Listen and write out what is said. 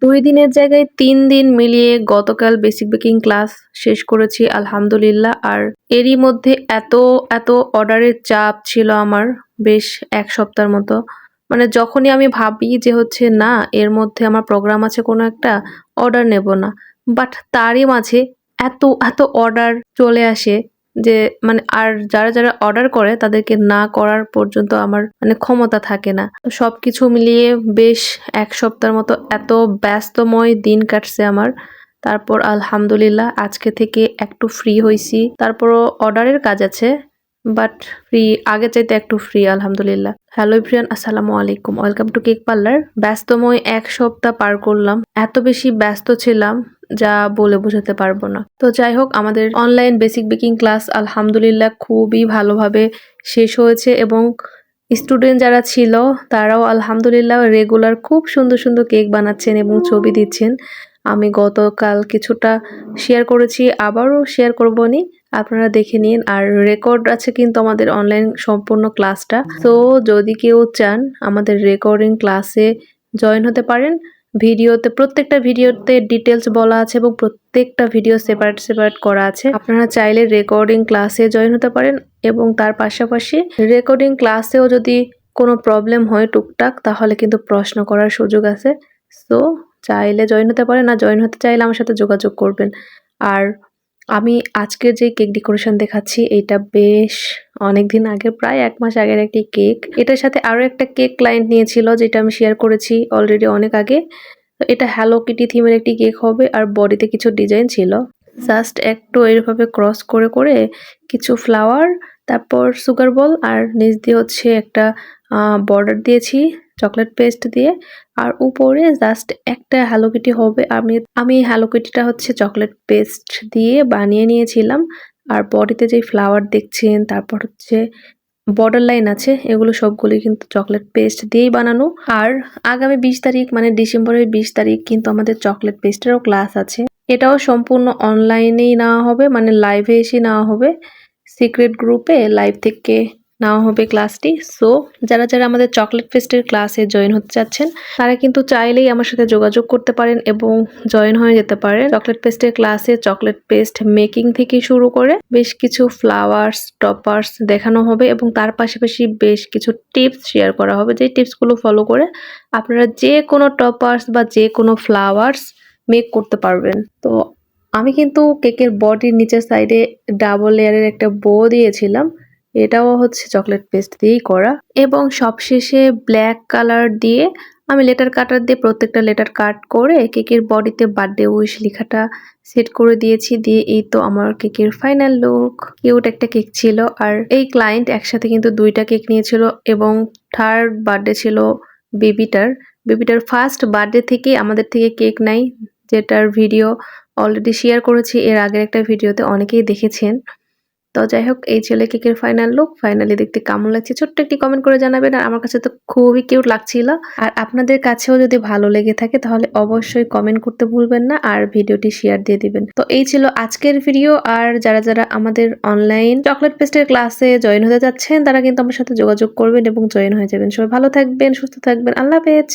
2 দিনের জায়গায় 3 দিন মিলিয়ে গতকাল বেসিক বেকিং ক্লাস শেষ করেছি আলহামদুলিল্লাহ। আর এরই মধ্যে এত অর্ডারের চাপ ছিল আমার বেশ 1 সপ্তাহের মতো। মানে যখনই আমি ভাবি যে হচ্ছে না এর মধ্যে আমার প্রোগ্রাম আছে কোনো একটা, অর্ডার নেব না। বাট তারই মাঝে এত অর্ডার চলে আসে যে মানে আর যারা অর্ডার করে তাদেরকে না করার পর্যন্ত আমার মানে ক্ষমতা থাকে না। তো সবকিছু মিলিয়ে বেশ 1 সপ্তাহের মতো এত ব্যস্তময় দিন কাটছে আমার। তারপর আলহামদুলিল্লাহ আজকে থেকে একটু ফ্রি হইছি। তারপরও অর্ডারের কাজ আছে, বাট ফ্রি আগের চাইতে একটু ফ্রি আলহামদুলিল্লাহ। হ্যালো এভরিওয়ান, আসসালামু আলাইকুম, ওয়েলকাম টু কেক পার্লার। ব্যস্তময় 1 সপ্তাহ পার করলাম, এত বেশি ব্যস্ত ছিলাম যা বলে বোঝাতে পারবো না। তো যাই হোক, আমাদের অনলাইন বেসিক বেকিং ক্লাস আলহামদুলিল্লাহ খুবই ভালোভাবে শেষ হয়েছে এবং স্টুডেন্ট যারা ছিল তারাও আলহামদুলিল্লাহ রেগুলার খুব সুন্দর সুন্দর কেক বানাচ্ছেন এবং ছবি দিচ্ছেন। আমি গতকাল কিছুটা শেয়ার করেছি, আবারও শেয়ার করবনি, আপনারা দেখে নিন। আর রেকর্ড আছে কিন্তু আমাদের অনলাইন সম্পূর্ণ ক্লাসটা। তো যদি কেউ চান আমাদের রেকর্ডিং ক্লাসে জয়েন হতে পারেন। প্রত্যেকটা ভিডিওতে ডিটেলস বলা আছে এবং প্রত্যেকটা ভিডিও সেপারেট করা আছে। আপনারা চাইলে রেকর্ডিং ক্লাসে জয়েন হতে পারেন এবং তার পাশাপাশি রেকর্ডিং ক্লাসেও যদি কোনো প্রবলেম হয় টুকটাক, তাহলে কিন্তু প্রশ্ন করার সুযোগ আছে। সো চাইলে জয়েন হতে পারেন, আর জয়েন হতে চাইলে আমার সাথে যোগাযোগ করবেন। আর আমি আজকের যে কেক ডেকোরেশন দেখাচ্ছি এটা বেশ অনেকদিন আগে, প্রায় 1 মাস আগের একটি কেক। এটার সাথে আরো একটা কেক ক্লায়েন্ট নিয়েছিল যেটা আমি শেয়ার করেছি অলরেডি অনেক আগে। তো এটা হ্যালো কিটি থিমের একটি কেক হবে আর বডিতে কিছু ডিজাইন ছিল। জাস্ট একটু এইভাবে ক্রস করে কিছু ফ্লাওয়ার, তারপর সুগার বল, আর নিচ দিয়ে হচ্ছে একটা বর্ডার দিয়েছি চকলেট পেস্ট দিয়ে। আর উপরে জাস্ট একটা হ্যালো কিটি হবে। আমি হ্যালো কিটিটা হচ্ছে চকলেট পেস্ট দিয়ে বানিয়ে নিয়েছিলাম। আর বডিতে যে ফ্লাওয়ার দেখছেন, তারপর হচ্ছে বর্ডার লাইন আছে, এগুলো সবগুলি কিন্তু চকলেট পেস্ট দিয়েই বানানো। আর আগামী 20 তারিখ মানে ডিসেম্বরের 20 তারিখ কিন্তু আমাদের চকলেট পেস্টেরও ক্লাস আছে। এটাও সম্পূর্ণ অনলাইনেই নেওয়া হবে, মানে লাইভে এসে নেওয়া হবে, সিক্রেট গ্রুপে লাইভ থেকে নেওয়া হবে ক্লাসটি। সো যারা আমাদের চকলেট পেস্টের ক্লাসে জয়েন হতে চাচ্ছেন তারা কিন্তু চাইলেই আমার সাথে যোগাযোগ করতে পারেন এবং জয়েন হয়ে যেতে পারেন। চকলেট পেস্টের ক্লাসে চকলেট পেস্ট মেকিং থেকে শুরু করে বেশ কিছু ফ্লাওয়ার্স টপার্স দেখানো হবে এবং তার পাশাপাশি বেশ কিছু টিপস শেয়ার করা হবে, যে টিপসগুলো ফলো করে আপনারা যে কোনো টপার্স বা যে কোনো ফ্লাওয়ার্স মেক করতে পারবেন। তো আমি কিন্তু কেকের বডির নিচের সাইডে ডাবল লেয়ারের একটা বো দিয়েছিলাম, এটাও হচ্ছে চকলেট পেস্ট দিয়েই করা। এবং সবশেষে ব্ল্যাক কালার দিয়ে আমি লেটার কাটার দিয়ে প্রত্যেকটা লেটার কাট করে কেকের বডিতে বার্থডে উইশ লেখাটা সেট করে দিয়েছি। দিয়ে এই তো আমার কেকের ফাইনাল লুক। কিউট একটা কেক ছিল। আর এই ক্লায়েন্ট একসাথে কিন্তু 2টা কেক নিয়েছিল এবং থার্ড বার্থডে ছিল বেবিটার ফার্স্ট বার্থডে থেকে আমাদের থেকে কেক নাই, যেটার ভিডিও অলরেডি শেয়ার করেছি এর আগের একটা ভিডিওতে, অনেকেই দেখেছেন। তো যাই হোক, এই ছিল কেকের ফাইনাল লুক। ফাইনালি দেখতে কেমন লাগছে ছোট্ট একটি কমেন্ট করে জানাবেন। আর আমার কাছে তো খুবই কিউট লাগছিল। আর আপনাদের কাছেও যদি ভালো লেগে থাকে তাহলে অবশ্যই কমেন্ট করতে ভুলবেন না আর ভিডিওটি শেয়ার দিয়ে দিবেন। তো এই ছিল আজকের ভিডিও। আর যারা আমাদের অনলাইন চকলেট পেস্টের ক্লাসে জয়েন হতে যাচ্ছেন তারা কিন্তু আমার সাথে যোগাযোগ করবেন এবং জয়েন হয়ে যাবেন। সবাই ভালো থাকবেন, সুস্থ থাকবেন, আল্লাহ হাফেজ।